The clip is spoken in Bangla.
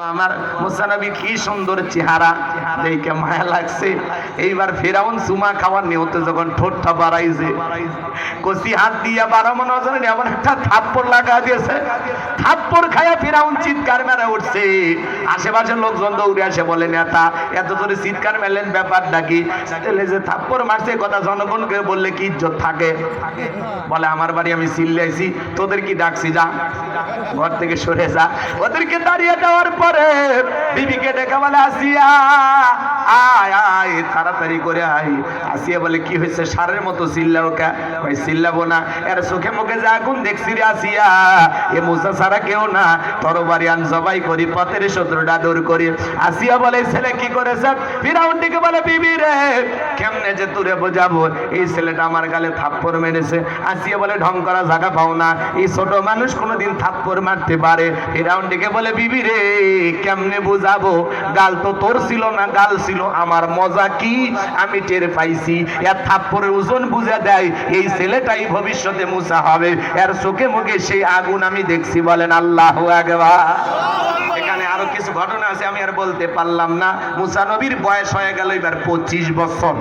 আমার মুসা নবী কি সুন্দর চেহারা দেখে মায়া লাগছে। এইবার ফেরাউন চুমা খাওয়ার নিয়তে যখন ঠোঁটটা বাড়াইছে, কচি হাত দিয়ে 12 মণ ওজনের এমন একটা থাপ্পড় লাগা দিয়েছে, থাপ্পড় খায়া ফেরাউন চিৎকার মেরে উঠছে। আশেপাশের লোকজন দৌড়ে আসে, বলে নেতা এত জোরে চিৎকার মেলেন, ব্যাপারটা কি? তাহলে যে থাপ্পড় মারছে কথা জনগণকে বললে কি ইজ্জত থাকে? বলে আমার বাড়ি আমি চিল্লাইছি, তোদের কি ডাকছি? যা ঘর থেকে সরে যা। ওদেরকে দাঁড়িয়ে দেওয়ার পরে বিবিকে ডেকে বলে আসিয়া আয় আয়, তাড়াতাড়ি করে আয়। আসিয়া বলে কি হয়েছে? সারের মতো চিল্লাও কে? ভাই চিল্লাবো না, এর চোখে মুখে যে আগুন দেখছি রে আসিয়া, এ মুসা ছাড়া কেউ না, তরবারি আন জবাই করি, পথের শত্রুটা দূর করি। আসিয়া বলে ছেলে কি করেছে? ফিরাউন দিকে বলে বিবি রে, কেমনে যে তোরে বোঝাবো, এই ছেলেটা আমার গালে থাপ্পড় মেরেছে। আসিয়া বলে ঢং করা জায়গা পাও না, এই ছোট মানুষ কোনোদিন থাপ্পড় মারতে পারে? ফিরাউন দিকে বলে বিবি রে, কেমনে বোঝাবো, গাল তো তোর ছিল না, গাল ছিল আমার। মজা কি আমি টের পাইছি, এর থাপ্পড়ের ওজন বুঝে দেয় এই ছেলেটাই ভবিষ্যতে মুসা হবে, এর চোখে মুখে সেই আগুন আমি দেখছি। বলেন আল্লাহু আকবার। এখানে আরো কিছু ঘটনা আছে, আমি আর বলতে পারলাম না। মুসা নবীর বয়স হয়ে গেল এবার 25 বছর।